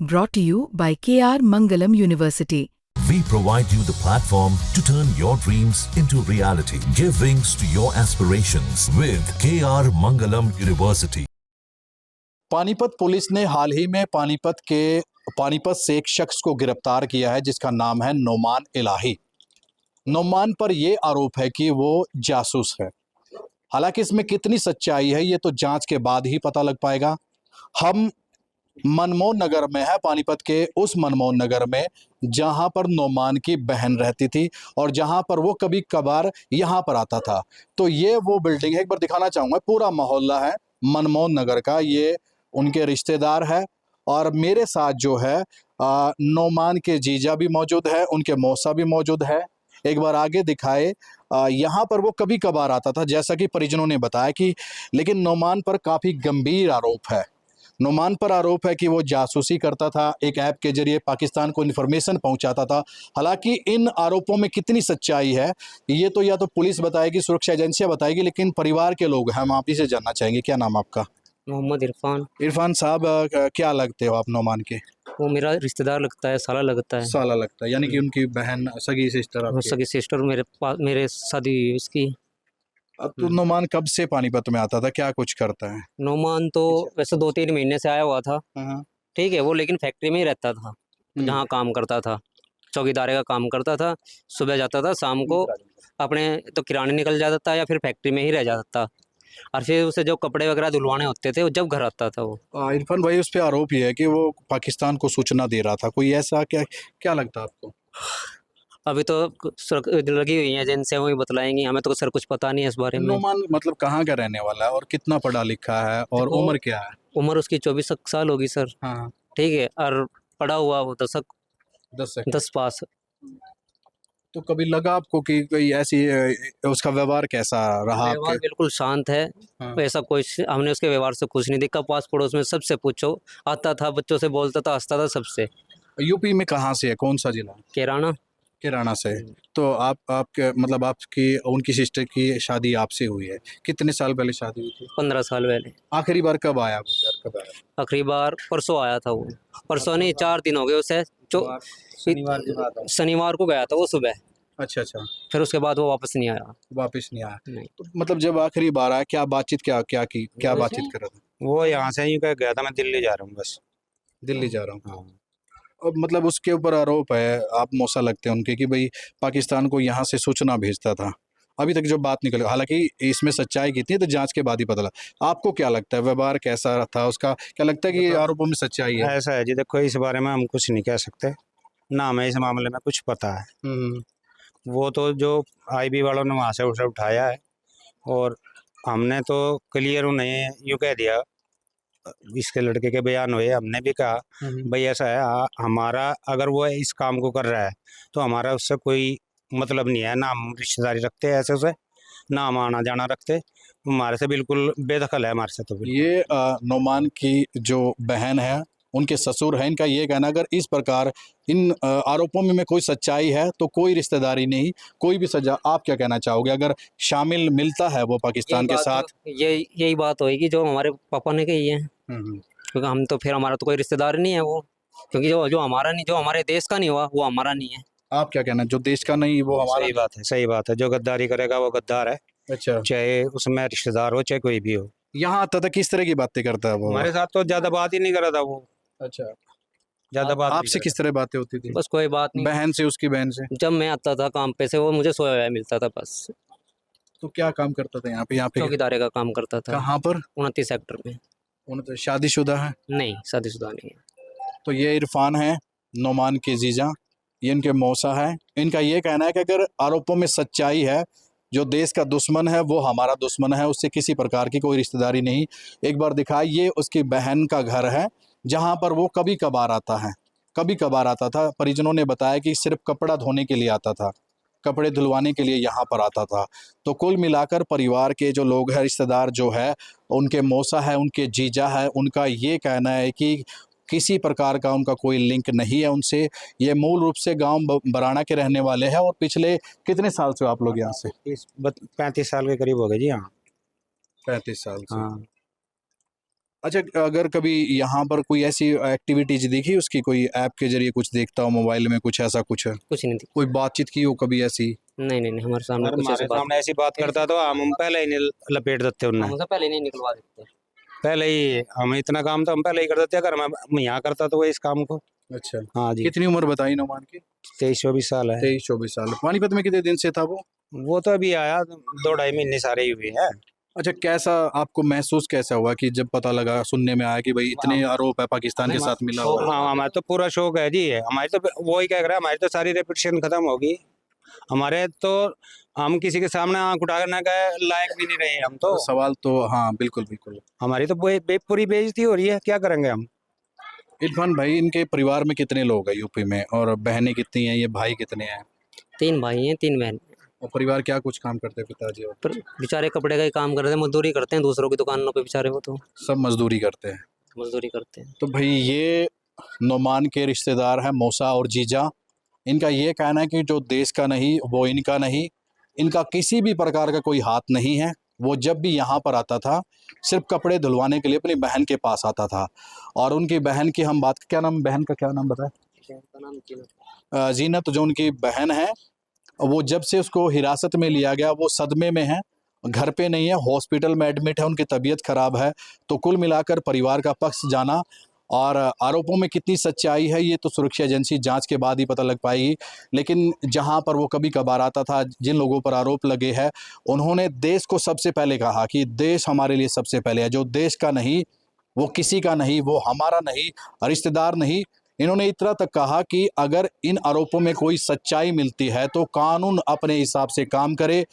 Brought to you by KR Mangalam University. We provide you the platform to turn your dreams into reality. Give wings to your aspirations with KR Mangalam University. Panipat police ने हाल ही में पानीपत से एक शख्स को गिरफ्तार किया है जिसका नाम है नोमान इलाही। नोमान पर यह आरोप है कि वो जासूस है। हालांकि इसमें कितनी सच्चाई है ये तो जांच के बाद ही पता लग पाएगा। हम मनमोहन नगर में है, पानीपत के उस मनमोहन नगर में जहां पर नोमान की बहन रहती थी और जहां पर वो कभी कभार यहां पर आता था। तो ये वो बिल्डिंग है, एक बार दिखाना चाहूंगा। पूरा मोहल्ला है मनमोहन नगर का, ये उनके रिश्तेदार है। और मेरे साथ जो है नोमान के जीजा भी मौजूद है, उनके मौसा भी मौजूद है। एक बार आगे दिखाए। यहाँ पर वो कभी कभार आता था जैसा कि परिजनों ने बताया कि, लेकिन नोमान पर काफ़ी गंभीर आरोप है। नोमान पर आरोप है कि वो जासूसी करता था, एक ऐप के जरिए पाकिस्तान को इन्फॉर्मेशन पहुंचाता था। हालांकि इन आरोपों में कितनी सच्चाई है ये तो या तो पुलिस बताएगी, सुरक्षा एजेंसियां बताएगी, लेकिन परिवार के लोग हम आप ही से जानना चाहेंगे। क्या नाम आपका? मोहम्मद इरफान। इरफान साहब, क्या लगते हो आप नोमान के? वो मेरा रिश्तेदार लगता है, साला लगता है। साला लगता है, यानी कि उनकी बहन, सगी सिस्टर आपकी? सगी सिस्टर मेरे पास, मेरे शादी हुई उसकी। अब तो नोमान कब से पानीपत में आता था, क्या कुछ करता है? नोमान तो वैसे 2-3 महीने से आया हुआ था, हाँ। ठीक है। वो लेकिन फैक्ट्री में ही रहता था, जहाँ काम करता था, चौकीदारे का काम करता था। सुबह जाता था, शाम को अपने तो किराने निकल जाता था या फिर फैक्ट्री में ही रह जाता था। और फिर उसे जो कपड़े वगैरह धुलवाने होते थे वो जब घर आता था वो। इरफान भाई, उस पर आरोप ये है कि वो पाकिस्तान को सूचना दे रहा था, कोई ऐसा? क्या लगता है आपको? अभी तो लगी हुई है एजेंसियाँ, वही बतलाएंगी, हमें तो सर कुछ पता नहीं है इस बारे में। नोमान मतलब कहाँ का रहने वाला है और कितना पढ़ा लिखा है और उम्र क्या है? उम्र उसकी 24 साल होगी सर। हाँ। ठीक है। और पढ़ा हुआ वो 10 पास। तो कभी लगा आपको कि कोई ऐसी उसका व्यवहार कैसा रहा व्यवहार आपके? बिल्कुल शांत है। हाँ। ऐसा कुछ हमने उसके व्यवहार से कुछ नहीं देखा। पास पड़ोस में सबसे पूछो, आता था, बच्चों से बोलता था, हंसता था सबसे। यूपी में कहाँ से है, कौन सा जिला? किराना। किराना से। तो आपके मतलब आपकी उनकी सिस्टर की शादी आपसे हुई है, कितने साल पहले शादी हुई थी? 15 साल पहले। आखिरी बार कब आया वो घर, कब आया? आखिरी बार परसों आया था वो। परसों नहीं, 4 दिन हो गए उसे। शनिवार की बात है। शनिवार को गया था वो सुबह, अच्छा अच्छा। फिर उसके बाद वो वापस नहीं आया। वापस नहीं आया? नहीं। तो मतलब जब आखिरी बार आया, क्या बातचीत क्या बातचीत कर रहा था? वो यहाँ से यूँ कह गया था मैं दिल्ली जा रहा हूँ बस। दिल्ली जा रहा हूँ। हाँ। और मतलब उसके ऊपर आरोप है, आप मौसा लगते हैं उनके, कि भाई पाकिस्तान को यहाँ से सूचना भेजता था। अभी तक जो बात निकल, हालांकि इसमें सच्चाई कितनी है तो जांच के बाद ही पता लगा। आपको क्या लगता है व्यवहार कैसा था उसका, क्या लगता है कि ये आरोपों में सच्चाई है? ऐसा है जी, देखो इस बारे में हम कुछ नहीं कह सकते, ना हमें इस मामले में कुछ पता है। वो तो जो आईबी वालों ने वहाँ से उसे उठाया है और हमने तो क्लियर उन्हें यूँ कह दिया। इसके लड़के के बयान हुए, हमने भी कहा भाई ऐसा है, हमारा अगर वो इस काम को कर रहा है तो हमारा उससे कोई मतलब नहीं है, ना हम रिश्तेदारी रखते हैं ऐसे उसे, ना हम आना जाना रखते, हमारे से बिल्कुल बेदखल है हमारे से। तो ये नोमान की जो बहन है, उनके ससुर हैं, इनका ये कहना, अगर इस प्रकार इन आरोपों में कोई सच्चाई है तो कोई रिश्तेदारी नहीं, कोई भी सजा। आप क्या कहना चाहोगे अगर शामिल मिलता है वो पाकिस्तान के साथ? यही बात होगी जो हमारे पापा ने कही है, क्योंकि हम तो फिर हमारा तो कोई रिश्तेदार नहीं है वो, क्योंकि जो हमारा नहीं, जो हमारे देश का नहीं हुआ वो हमारा नहीं है। आप क्या कहना, जो देश का नहीं वो हमारा? सही बात है, सही बात है। जो गद्दारी करेगा वो गद्दार है, अच्छा। चाहे उसमें रिश्तेदार हो चाहे कोई भी हो। यहाँ आता था, किस तरह की बातें करता है वो? हमारे साथ तो ज्यादा बात ही नहीं कर रहा था वो। अच्छा। ज्यादा बात आपसे किस तरह बातें होती थी? बस कोई बात नहीं। बहन से, उसकी बहन से? जब मैं आता था काम पे से वो मुझे सोया हुआ मिलता था बस। तो क्या काम करता था यहाँ पे? चौकीदारे का काम करता था। कहाँ पर? 29 सेक्टर में। तो शादीशुदा है? नहीं, शादीशुदा नहीं है। तो ये इरफान है, नोमान के जीजा, ये इनके मौसा है। इनका ये कहना है कि अगर आरोपों में सच्चाई है, जो देश का दुश्मन है वो हमारा दुश्मन है, उससे किसी प्रकार की कोई रिश्तेदारी नहीं। एक बार दिखाई, ये उसकी बहन का घर है जहाँ पर वो कभी कभार आता है, कभी कभार आता था। परिजनों ने बताया कि सिर्फ कपड़ा धोने के लिए आता था, कपड़े धुलवाने के लिए यहाँ पर आता था। तो कुल मिलाकर परिवार के जो लोग हैं, रिश्तेदार जो है, उनके मौसा है, उनके जीजा है, उनका ये कहना है कि किसी प्रकार का उनका कोई लिंक नहीं है उनसे। ये मूल रूप से गांव बराना के रहने वाले हैं। और पिछले कितने साल से आप लोग यहाँ से? 35 साल के करीब हो गए जी। हाँ, 35 साल से। हाँ। अच्छा, अगर कभी यहाँ पर कोई ऐसी एक्टिविटीज देखी उसकी, कोई ऐप के जरिए कुछ देखता हो मोबाइल में, कुछ ऐसा कुछ कुछ नहीं थी। कोई बातचीत की हो कभी ऐसी? नहीं हमारे सामने अगर कुछ हमारे ऐसी बात सामने ऐसी बात करता तो हम पहले ही नहीं लपेट देते उन्हें, हमसे पहले नहीं निकलवा देते। पहले ही हम इतना काम तो हम पहले ही कर देते अगर मैं यहाँ करता तो वो इस काम को। अच्छा, हाँ जी, कितनी उम्र बताई नोमान की? 23-24 साल है। 23-24 साल। पानीपत में कितने दिन से था वो? वो तो अभी आया 2-2.5 महीने सारे ही हुए हैं। अच्छा, कैसा आपको महसूस कैसा हुआ कि जब पता लगा, सुनने में आया कि भाई इतने आरोप है पाकिस्तान के साथ मिला हुआ है? हाँ, हमारा तो पूरा शौक है जी, हमारी तो वो ही कह रहा है, हमारी तो सारी रेपुटेशन खत्म होगी हमारे तो, हम किसी के सामने आंख उठाने का लायक भी नहीं रहे हम तो। सवाल तो हाँ, बिल्कुल बिल्कुल। हमारी तो पूरी बेइज्जती हो रही है, क्या करेंगे हम? इरफान भाई, इनके परिवार में कितने लोग हैं यूपी में, और बहनें कितनी हैं, ये भाई कितने हैं? 3 भाई हैं 3 बहन। और परिवार क्या कुछ काम करते हैं पिताजी? और पर बेचारे कपड़े का ही काम करते हैं, मजदूरी करते हैं दूसरों की दुकानों पे बेचारे, वो तो सब मजदूरी करते हैं। मजदूरी करते हैं। तो भाई ये नोमान के रिश्तेदार हैं, मौसा और जीजा। इनका ये कहना है कि जो देश का नहीं वो इनका नहीं, इनका किसी भी प्रकार का कोई हाथ नहीं है। वो जब भी यहाँ पर आता था सिर्फ कपड़े धुलवाने के लिए अपनी बहन के पास आता था। और उनकी बहन की हम बात, क्या नाम, बहन का क्या नाम बताए? जीनत, जो उनकी बहन है, वो जब से उसको हिरासत में लिया गया वो सदमे में है, घर पे नहीं है, हॉस्पिटल में एडमिट है, उनकी तबीयत खराब है। तो कुल मिलाकर परिवार का पक्ष जाना, और आरोपों में कितनी सच्चाई है ये तो सुरक्षा एजेंसी जांच के बाद ही पता लग पाएगी। लेकिन जहां पर वो कभी कभार आता था, जिन लोगों पर आरोप लगे हैं, उन्होंने देश को सबसे पहले कहा कि देश हमारे लिए सबसे पहले है। जो देश का नहीं वो किसी का नहीं, वो हमारा नहीं, रिश्तेदार नहीं। इन्होंने इतना तक कहा कि अगर इन आरोपों में कोई सच्चाई मिलती है तो कानून अपने हिसाब से काम करे।